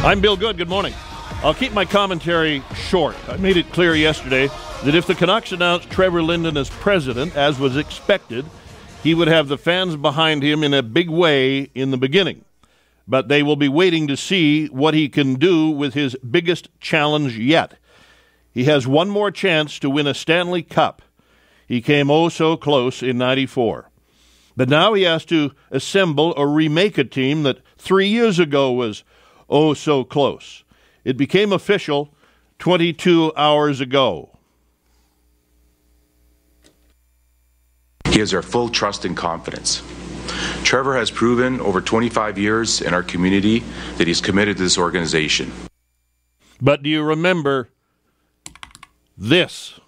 I'm Bill Good. Good morning. I'll keep my commentary short. I made it clear yesterday that if the Canucks announced Trevor Linden as president, as was expected, he would have the fans behind him in a big way in the beginning. But they will be waiting to see what he can do with his biggest challenge yet. He has one more chance to win a Stanley Cup. He came oh so close in '94. But now he has to assemble or remake a team that 3 years ago was oh so close. It became official 22 hours ago. He has our full trust and confidence. Trevor has proven over 25 years in our community that he's committed to this organization. But do you remember this?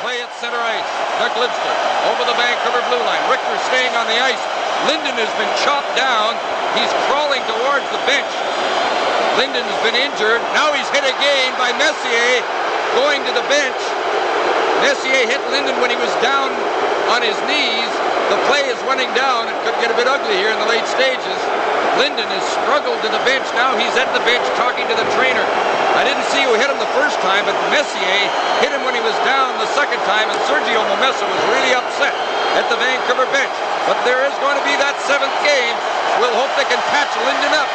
Play at center ice. Douglinster over the Vancouver blue line. Richter staying on the ice. Linden has been chopped down. He's crawling towards the bench. Linden has been injured. Now he's hit again by Messier going to the bench. Messier hit Linden when he was down on his knees. The play is running down. It could get a bit ugly here in the late stages. Linden has struggled to the bench. Now he's at the bench talking to the trainer. I didn't see who hit him the first time, but Messier hit him when he was down the second time, and Sergio Momessa was really upset at the Vancouver bench. But there is going to be that seventh game. We'll hope they can patch Linden up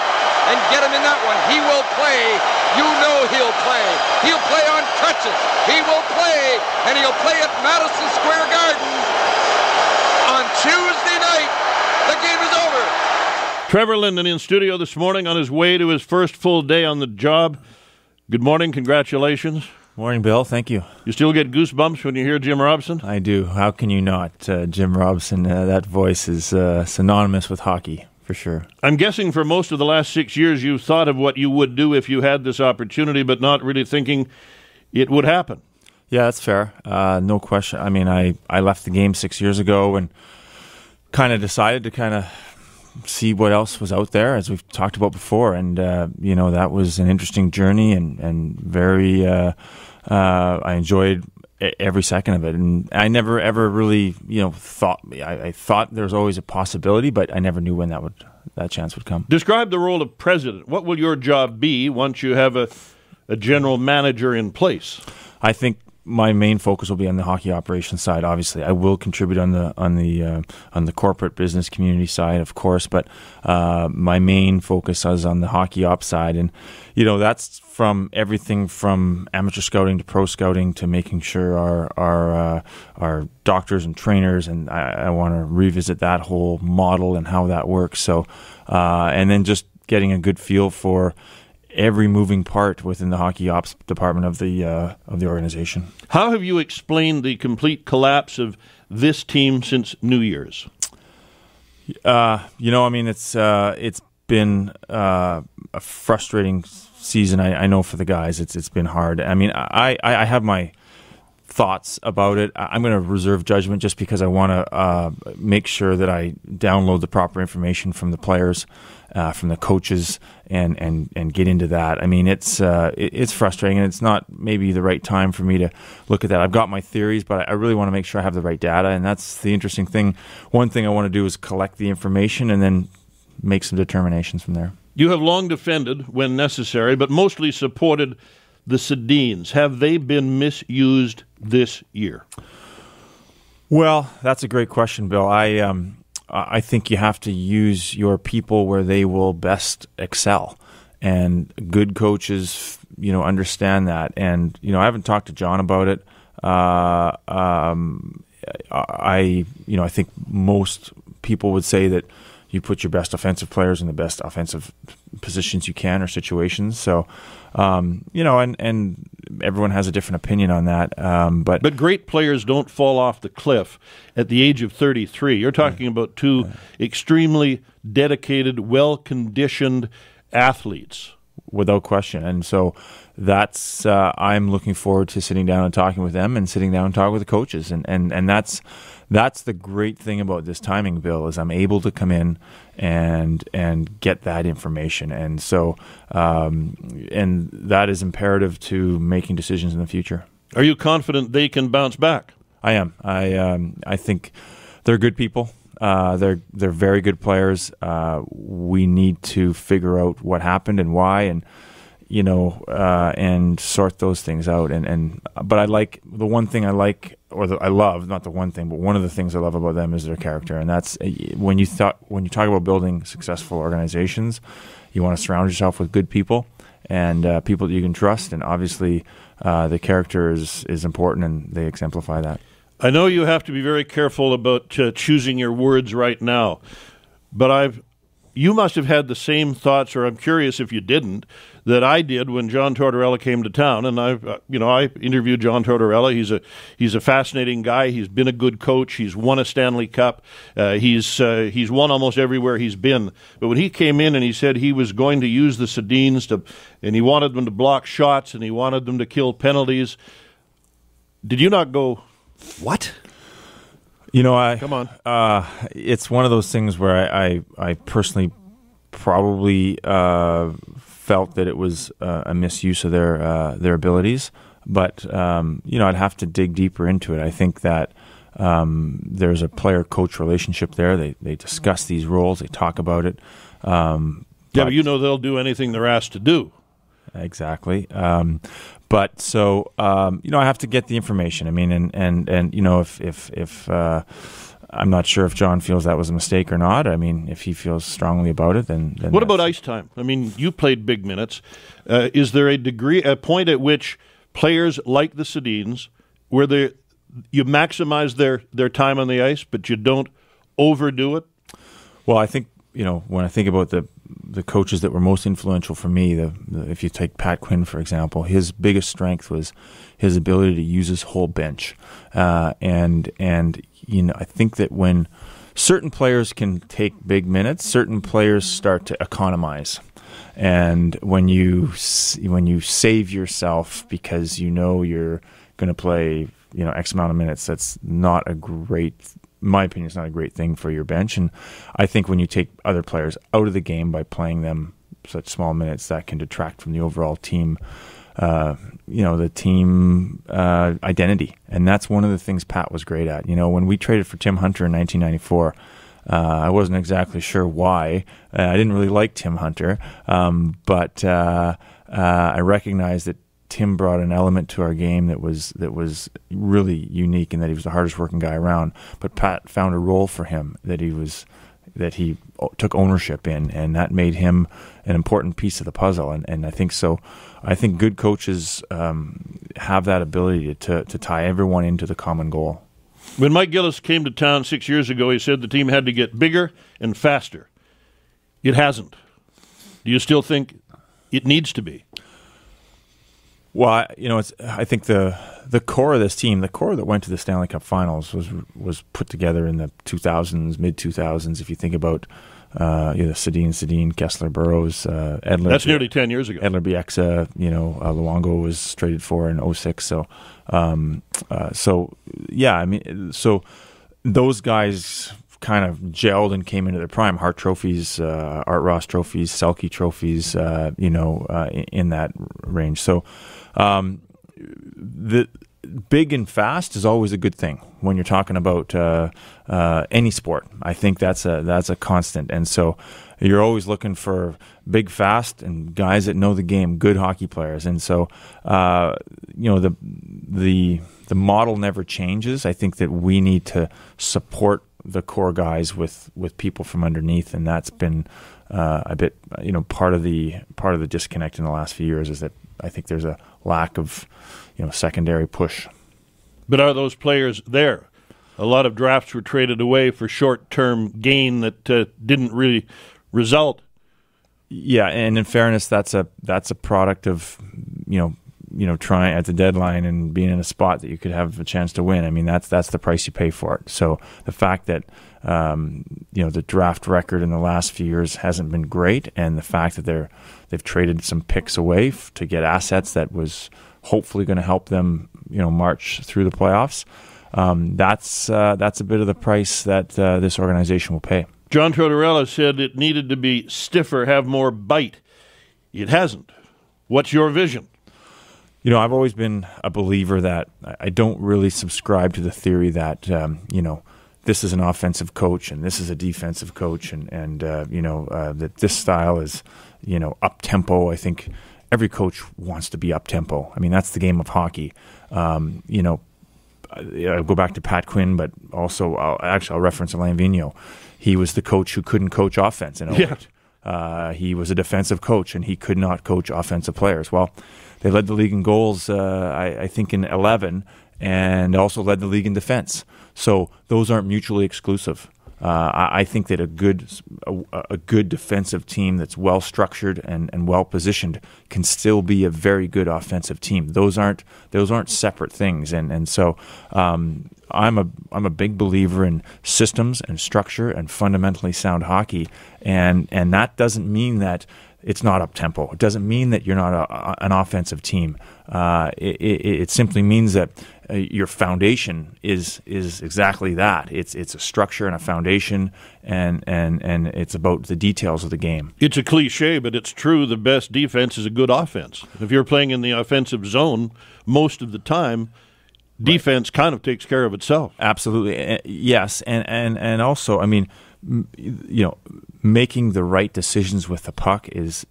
and get him in that one. He will play. You know he'll play. He'll play on crutches. He will play, and he'll play at Madison Square Garden on Tuesday night. The game is over. Trevor Linden in studio this morning on his way to his first full day on the job. Good morning. Congratulations. Morning, Bill. Thank you. You still get goosebumps when you hear Jim Robson? I do. How can you not? Jim Robson, that voice is synonymous with hockey, for sure. I'm guessing for most of the last 6 years you've thought of what you would do if you had this opportunity, but not really thinking it would happen. Yeah, that's fair. No question. I mean, I left the game 6 years ago and kind of decided to see what else was out there, as we've talked about before. And, that was an interesting journey and very, I enjoyed every second of it. And I never ever really, thought, I thought there was always a possibility, but I never knew when that chance would come. Describe the role of president. What will your job be once you have a general manager in place? I think my main focus will be on the hockey operations side. Obviously, I will contribute on the corporate business community side, of course, but my main focus is on the hockey ops side, and that's from everything from amateur scouting to pro scouting to making sure our doctors and trainers, and I want to revisit that whole model and how that works. So, and then just getting a good feel for every moving part within the hockey ops department of the organization. How have you explained the complete collapse of this team since New Year's? It's been a frustrating season. I know for the guys, it's been hard. I mean, I have my thoughts about it. I'm going to reserve judgment just because I want to make sure that I download the proper information from the players, from the coaches, and get into that. I mean, it's frustrating, and it's not maybe the right time for me to look at that. I've got my theories, but I really want to make sure I have the right data, and that's the interesting thing. One thing I want to do is collect the information and then make some determinations from there. You have long defended, when necessary, but mostly supported the Sedins. Have they been misused this year? Well, that's a great question, Bill. I think you have to use your people where they will best excel, and good coaches, understand that. And I haven't talked to John about it. I think most people would say that you put your best offensive players in the best offensive positions you can or situations. So, and everyone has a different opinion on that. But great players don't fall off the cliff at the age of 33. You're talking about two extremely dedicated, well-conditioned athletes. Without question. And so that's I'm looking forward to sitting down and talking with them and sitting down and talking with the coaches. And that's the great thing about this timing, Bill, is I'm able to come in and get that information. And so and that is imperative to making decisions in the future. Are you confident they can bounce back? I am. I think they're good people. They're very good players. We need to figure out what happened and why, and and sort those things out. But I like the one thing I like, I love, not the one thing, but one of the things I love about them is their character. And that's when you talk about building successful organizations, you want to surround yourself with good people and people that you can trust. And obviously, the character is important, and they exemplify that. I know you have to be very careful about choosing your words right now, but you must have had the same thoughts, or I'm curious if you didn't, that I did when John Tortorella came to town. And I interviewed John Tortorella. He's a fascinating guy. He's been a good coach. He's won a Stanley Cup. He's won almost everywhere he's been. But when he came in and he said he was going to use the Sedins and he wanted them to block shots and he wanted them to kill penalties, did you not go, what? Come on. It's one of those things where I personally probably felt that it was a misuse of their abilities, but I'd have to dig deeper into it. I think that there's a player-coach relationship there. They discuss these roles. They talk about it. But they'll do anything they're asked to do. Exactly. But so, I have to get the information. I mean, and if I'm not sure if John feels that was a mistake or not. I mean, if he feels strongly about it, then what about ice time? I mean, you played big minutes. Is there a point at which players like the Sedins, where you maximize their time on the ice, but you don't overdo it? Well, I think, when I think about the coaches that were most influential for me, if you take Pat Quinn, for example, his biggest strength was his ability to use his whole bench. And I think that when certain players can take big minutes, certain players start to economize. And when you save yourself because you're going to play X amount of minutes, that's not a great, in my opinion, it's not a great thing for your bench. And I think when you take other players out of the game by playing them such small minutes, that can detract from the overall team, the team identity. And that's one of the things Pat was great at. When we traded for Tim Hunter in 1994, I wasn't exactly sure why. I didn't really like Tim Hunter, but I recognized that Tim brought an element to our game that was really unique, and that he was the hardest working guy around. But Pat found a role for him that he took ownership in, and that made him an important piece of the puzzle. And I think so. I think good coaches have that ability to tie everyone into the common goal. When Mike Gillis came to town 6 years ago, he said the team had to get bigger and faster. It hasn't. Do you still think it needs to be? Well, I think the core of this team, the core that went to the Stanley Cup Finals, was put together in the 2000s, mid 2000s. If you think about Sedin, Kessler, Burroughs, Edler. That's nearly 10 years ago. Edler, Bieksa, Luongo was traded for in 2006. So those guys kind of gelled and came into their prime. Hart trophies, Art Ross trophies, Selke trophies, in that range. So the big and fast is always a good thing when you're talking about any sport. I think that's a constant. And so you're always looking for big, fast, and guys that know the game, good hockey players. And so the model never changes. I think that we need to support the core guys with people from underneath, and that's been a bit part of the disconnect in the last few years, is that I think there's a lack of secondary push. But are those players there? A lot of drafts were traded away for short-term gain that didn't really result. Yeah, and in fairness, that's a product of trying at the deadline and being in a spot that you could have a chance to win. I mean, that's the price you pay for it. So the fact that the draft record in the last few years hasn't been great, and the fact that they've traded some picks away to get assets that was hopefully going to help them march through the playoffs, that's a bit of the price that this organization will pay. John Tortorella said it needed to be stiffer, have more bite. It hasn't. What's your vision? I've always been a believer that I don't really subscribe to the theory that, this is an offensive coach and this is a defensive coach and that this style is, up-tempo. I think every coach wants to be up tempo. I mean, that's the game of hockey. I'll go back to Pat Quinn, but also I'll reference Alain Vigneault. He was the coach who couldn't coach offense in 08. He was a defensive coach, and he could not coach offensive players. Well, they led the league in goals, I think, in 11, and also led the league in defense. So those aren't mutually exclusive. I think that a good defensive team that's well structured and well positioned can still be a very good offensive team. Those aren't separate things, and so I'm a big believer in systems and structure and fundamentally sound hockey, and that doesn't mean that it's not up tempo. It doesn't mean that you're not an offensive team. It simply means that your foundation is exactly that. It's a structure and a foundation, and it's about the details of the game. It's a cliche, but it's true. The best defense is a good offense. If you're playing in the offensive zone most of the time, defense kind of takes care of itself. Absolutely, yes, and also, I mean, making the right decisions with the puck is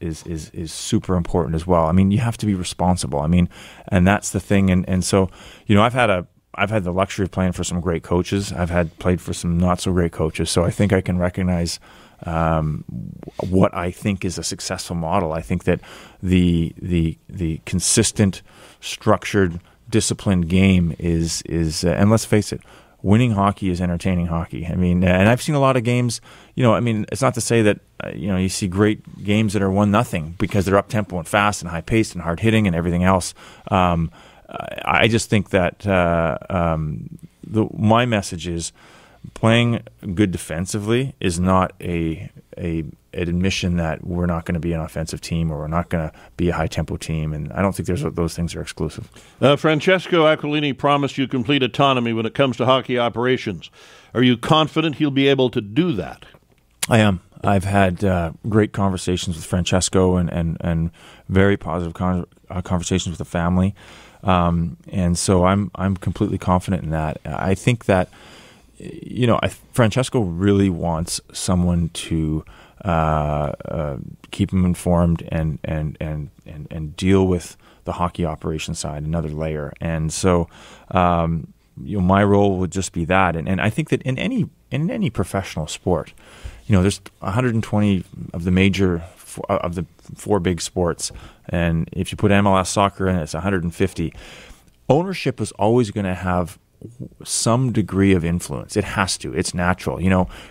super important as well. I mean, you have to be responsible. I mean, and that's the thing. And so, I've had the luxury of playing for some great coaches. I've played for some not so great coaches. So I think I can recognize what I think is a successful model. I think that the consistent, structured, disciplined game is and let's face it, winning hockey is entertaining hockey. I mean, and I've seen a lot of games, it's not to say that, you see great games that are 1-0 because they're up-tempo and fast and high-paced and hard-hitting and everything else. I just think that my message is playing good defensively is not an admission that we're not going to be an offensive team or we're not going to be a high-tempo team, and I don't think those things are exclusive. Francesco Aquilini promised you complete autonomy when it comes to hockey operations. Are you confident he'll be able to do that? I am. I've had great conversations with Francesco and very positive conversations with the family, and so I'm completely confident in that. I think that Francesco really wants someone to keep him informed and deal with the hockey operation side, another layer. And so, my role would just be that. And I think that in any professional sport, there's 120 of the four big sports, and if you put MLS soccer in, it's 150. Ownership is always going to have some degree of influence. It has to. It's natural.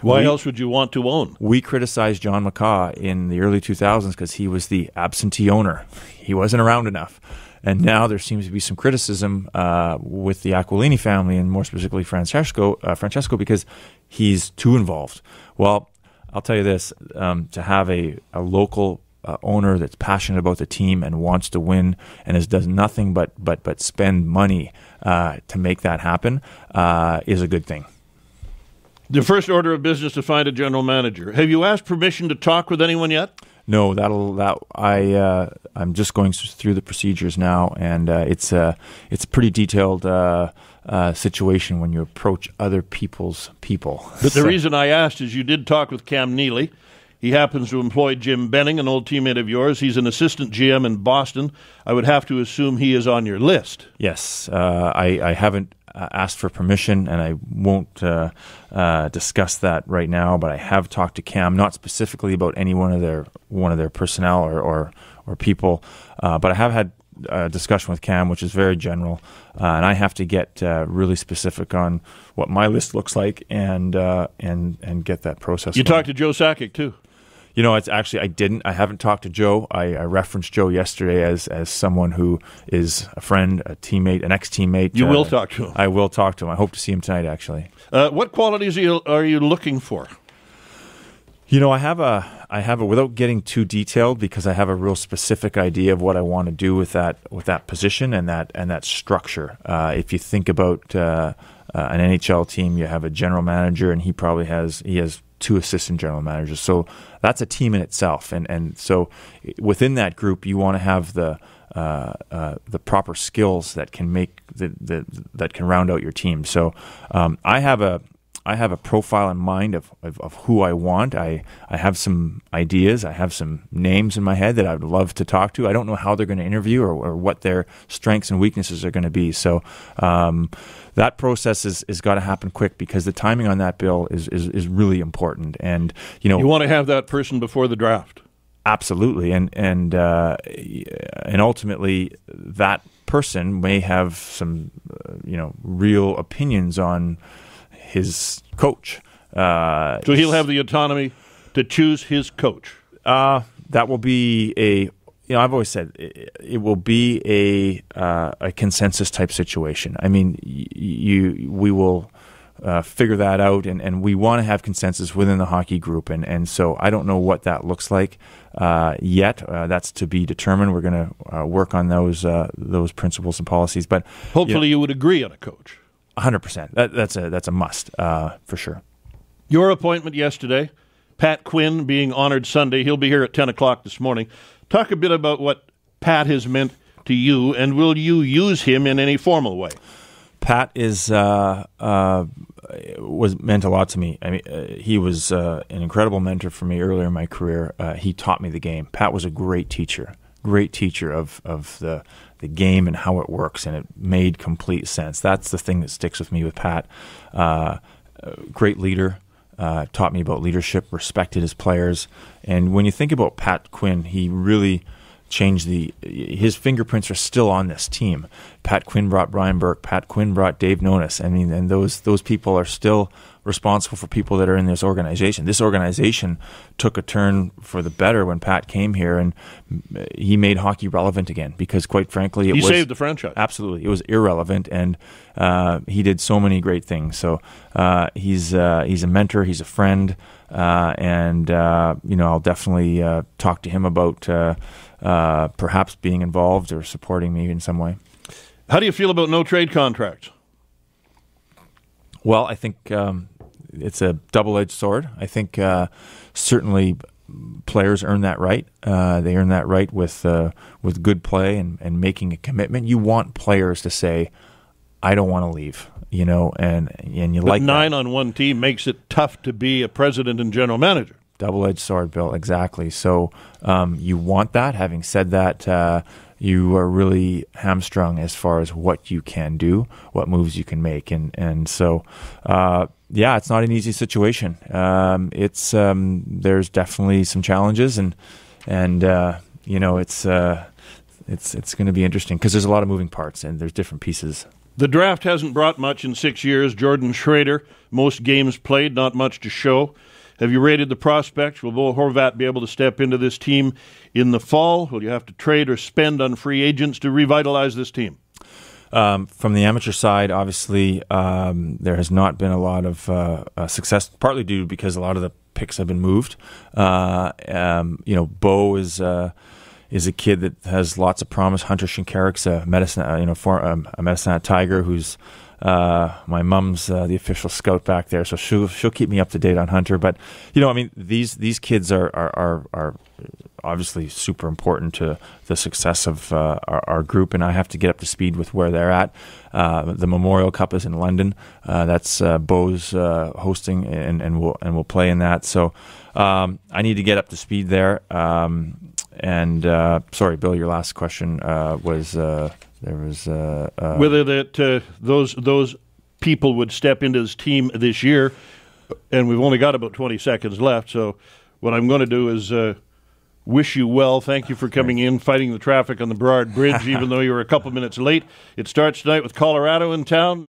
Why else would you want to own? We criticized John McCaw in the early 2000s because he was the absentee owner. He wasn't around enough. And now there seems to be some criticism with the Aquilini family, and more specifically Francesco, because he's too involved. Well, I'll tell you this, to have a local owner that's passionate about the team and wants to win and does nothing but spend money to make that happen is a good thing. The first order of business to find a general manager. Have you asked permission to talk with anyone yet? No, I'm just going through the procedures now, and it's a pretty detailed situation when you approach other people's people. But the reason I asked is you did talk with Cam Neely. He happens to employ Jim Benning, an old teammate of yours. He's an assistant GM in Boston. I would have to assume he is on your list. Yes. I haven't asked for permission, and I won't discuss that right now, but I have talked to Cam, not specifically about any one of their personnel or people, but I have had a discussion with Cam, which is very general, and I have to get really specific on what my list looks like and get that process You going. talked to Joe Sakic, too. It's actually, I haven't talked to Joe. I referenced Joe yesterday as someone who is a friend, a teammate, an ex-teammate. You will talk to him. I will talk to him. I hope to see him tonight, actually. What qualities are you looking for? I have a, without getting too detailed, because I have a real specific idea of what I want to do with that position and that structure. If you think about an NHL team, you have a general manager, and he has two assistant general managers. So that's a team in itself. And so within that group, you want to have the proper skills that can make that can round out your team. So I have I have a profile in mind of who I want. I have some ideas. I have some names in my head that I would love to talk to. I don't know how they're going to interview or what their strengths and weaknesses are going to be. So that process is got to happen quick, because the timing on that, Bill, is really important. And you want to have that person before the draft. Absolutely, and ultimately that person may have some real opinions on his coach. So he'll have the autonomy to choose his coach. That will be I've always said it will be a consensus type situation. I mean, we will figure that out, and we want to have consensus within the hockey group, and so I don't know what that looks like yet. That's to be determined. We're going to work on those principles and policies, but hopefully you would agree on a coach. 100%. That's a must for sure. Your appointment yesterday, Pat Quinn being honored Sunday. He'll be here at 10 o'clock this morning. Talk a bit about what Pat has meant to you, and will you use him in any formal way? Pat was meant a lot to me. I mean, he was an incredible mentor for me earlier in my career. He taught me the game. Pat was a great teacher of the game and how it works, and it made complete sense. That's the thing that sticks with me with Pat. Great leader, taught me about leadership, respected his players. And when you think about Pat Quinn, he really changed his fingerprints are still on this team. Pat Quinn brought Brian Burke. Pat Quinn brought Dave Nonis. I mean, and those people are still responsible for people that are in this organization. This organization took a turn for the better when Pat came here, and he made hockey relevant again, because quite frankly, he saved the franchise. Absolutely. It was irrelevant, and he did so many great things. So he's a mentor, he's a friend, and I'll definitely talk to him about perhaps being involved or supporting me in some way. How do you feel about no trade contracts? Well, I think it's a double-edged sword. I think certainly players earn that right. They earn that right with good play and making a commitment. You want players to say, "I don't want to leave," and you but like 9 that. on one team makes it tough to be a president and general manager. Double-edged sword, Bill. Exactly. So you want that. Having said that, you are really hamstrung as far as what you can do, what moves you can make, and so it's not an easy situation. It's there's definitely some challenges, and it's going to be interesting because there's a lot of moving parts and there's different pieces. The draft hasn't brought much in 6 years. Jordan Schrader, most games played, not much to show. Have you rated the prospects? Will Bo Horvat be able to step into this team in the fall? Will you have to trade or spend on free agents to revitalize this team? From the amateur side, obviously, there has not been a lot of success, partly due because a lot of the picks have been moved. Bo is a kid that has lots of promise. Hunter Shinkarik's a Medicine Tiger who's my mom's the official scout back there, so she'll keep me up to date on Hunter. But these kids are obviously super important to the success of our group, and I have to get up to speed with where they're at. The Memorial Cup is in London. That's Bo's hosting, and we'll play in that. So I need to get up to speed there. And sorry, Bill, your last question was. There was whether that those people would step into this team this year, and we've only got about 20 seconds left. So what I'm going to do is wish you well. Thank you for coming in, fighting the traffic on the Burrard Bridge, even though you were a couple minutes late. It starts tonight with Colorado in town.